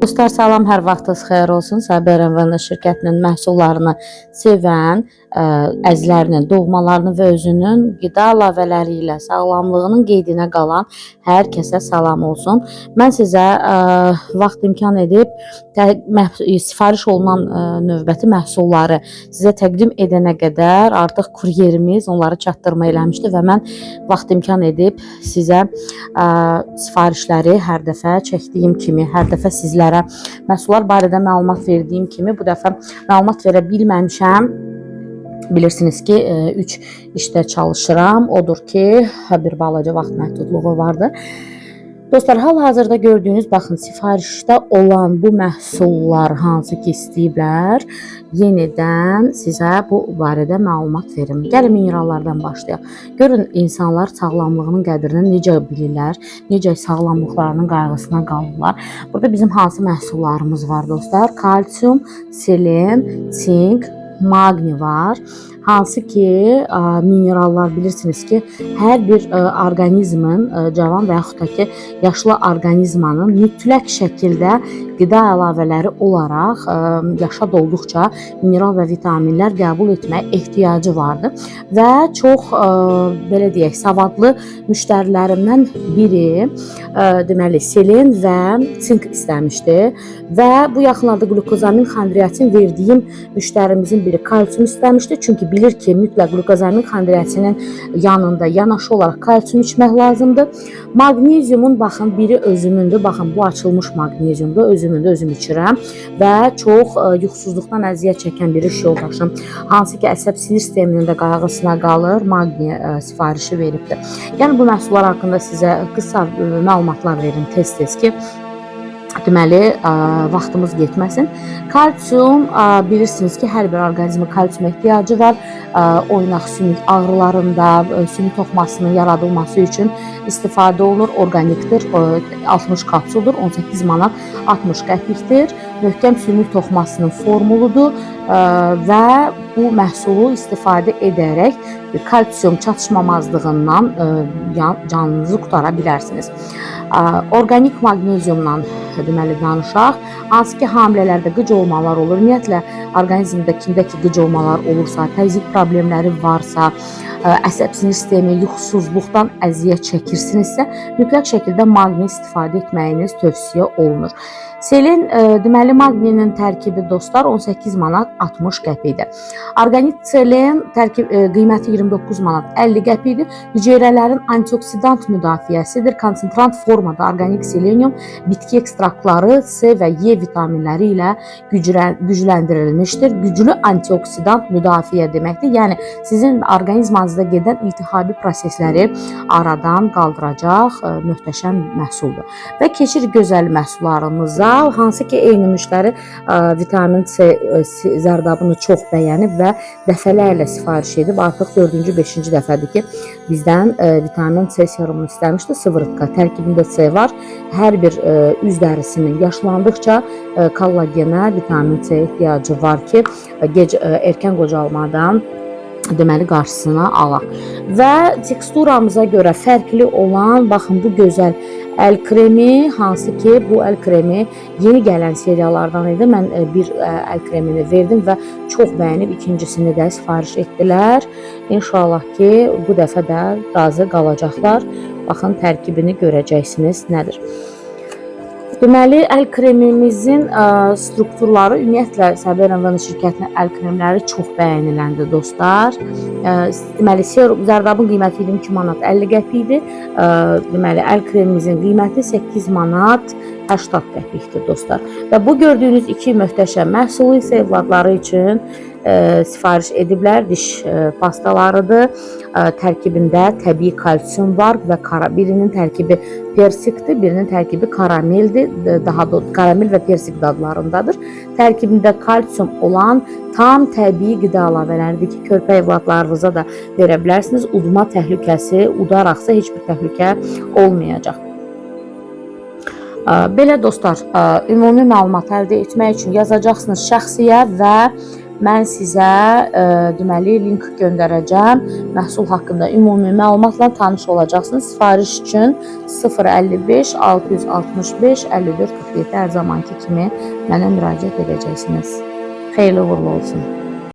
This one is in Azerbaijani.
Dostlar salam, hər vaxtınız xeyir olsun. Sabir Envana şirkətinin məhsullarını sevən, əzlərinin, doğmalarını və özünün qida əlavələri ilə sağlamlığının qeydinə qalan hər kəsə salam olsun. Mən sizə vaxt imkan edib sifariş olunan növbəti məhsulları sizə təqdim edənə qədər artıq kuryerimiz onları çatdırma eləmişdi və mən vaxt imkan edib sizə sifarişləri hər dəfə çəkdiyim kimi, hər dəfə sizlərə məhsullar barədə məlumat verdiyim kimi bu dəfə məlumat verə bilməmişəm. Bilirsiniz ki, 3 işdə çalışıram. Odur ki, bir balaca vaxt məhdudluğu vardı. Dostlar, hal-hazırda gördüyünüz, baxın, sifarişdə olan bu məhsullar hansı ki istəyiblər, yenidən sizə bu barədə məlumat verim. Gəlin minerallardan başlayaq. Görün, insanlar sağlamlığının qədrini necə bilirlər, necə sağlamlıqlarının qayğısına qalırlar. Burada bizim hansı məhsullarımız var dostlar? Kalsium, selen, sink, maqni var. Hansı ki minerallar bilirsiniz ki hər bir orqanizmin, cavan və yaxud da ki yaşlı orqanizmanın mütləq şəkildə qida əlavələri olaraq yaşa dolduqca mineral və vitaminlər qəbul etməyə ehtiyacı vardır. Və çox belə deyək, savadlı müştərilərimdən biri deməli selen və sink istəmişdi və bu yaxınlarda glukozamin, xondroitin verdiyim müştərimizin biri kalsium istəmişdi. Çünki bilir ki, mütləq glukozamin, xondroitinin yanında yanaşı olaraq kalsium içmək lazımdır. Magneziumun baxın biri özümündür. Baxın bu açılmış magneziumdur. Özümündə özüm içirəm və çox yuxusuzluqdan əziyyət çəkən bir iş yoldaşım, hansı ki əsəb sinir sisteminin də qayğısına qalır, maqni sifarişi veribdir. Yəni bu məhsullar haqqında sizə qısa məlumatlar verin tez-tez ki, deməli, vaxtımız getməsin. Kalsium, bilirsiniz ki, hər bir orqanizmin kalsium ehtiyacı var. Oynaq sümük ağrılarında, sümük toxmasının yaradılması üçün istifadə olunur. Organikdir, 60 kapsuldur, 18 manat 60 qəpikdir. Möhkəm sümük toxmasının formuludur və bu məhsulu istifadə edərək kalsium çatışmamazlığından canınızı qutara bilərsiniz. Organik maqneziumdan deməli danışaq. Hansı ki hamilələrdə qıc olmalar olur. Ümumiyyətlə orqanizmdə kimdə ki qıc olmalar olursa, təzyiq problemləri varsa, əsəb sinir sistemi, yuxusuzluqdan əziyyət çəkirsinizsə, mütləq şəkildə maqni istifadə etməyiniz tövsiyə olunur. Selen, deməli, maqninin tərkibi dostlar 18 manat 60 qəpikdir. Organik selen qiyməti 29 manat 50 qəpikdir. Hüceyrələrin antioksidant müdafiəsidir. Konsentrant formada organik selenium bitki ekstraktları C və E vitaminləri ilə gücləndirilmişdir. Güclü antioksidant müdafiə deməkdir. Yəni, sizin orqanizmanızda gedən iltihabi prosesləri aradan qaldıracaq möhtəşəm məhsuldur. Və keçir gözəl məhsullarımıza. Hansı ki eyni müştəri vitamin C zərdabını çox bəyənib və dəfələrlə sifariş edib. Artıq 4-cü, 5-ci dəfədir ki bizdən vitamin C serumunu istəmişdi. Sıvırıqqa tərkibində C var. Hər bir üz dərisinin yaşlandıqca kollagenə, vitamin C ehtiyacı var ki erkən qocalmadan deməli qarşısına alaq. Və teksturamıza görə fərqli olan, baxın bu gözəl əl kremi, hansı ki bu əl kremi yeni gələn seriyalardan idi. Mən bir əl kremini verdim və çox bəyənib ikincisini də sifariş etdilər. İnşallah ki bu dəfə də razı qalacaqlar. Baxın tərkibini görəcəksiniz nədir. Deməli, əl kremimizin strukturları, ümumiyyətlə Sabir Envana şirkətinin əl kremləri çox bəyəniləndir dostlar. Deməli, zərdabın qiyməti 22 manat 50 qəpikdir. Deməli, əl kremimizin qiyməti 8 manat 80 qəpikdir dostlar. Və bu gördüyünüz iki möhtəşəm məhsulu isə evladları üçün sifariş ediblər. Diş pastalarıdır. Tərkibində təbii kalsium var və birinin tərkibi persikdir, birinin tərkibi karameldir. Daha doğrusu karamel və persik dadlarındadır. Tərkibində kalsium olan tam təbii qida əlavələridir ki, körpə evladlarınıza da verə bilərsiniz. Udma təhlükəsi, udaraqsa heç bir təhlükə olmayacaq. Belə dostlar, ümumi məlumat əldə etmək üçün yazacaqsınız şəxsiyə və mən sizə deməli link göndərəcəm. Məhsul haqqında ümumi məlumatla tanış olacaqsınız. Sifariş üçün 055 665 54 47 hər zamanki kimi mənə müraciət edəcəksiniz. Xeyirli uğurlu olsun.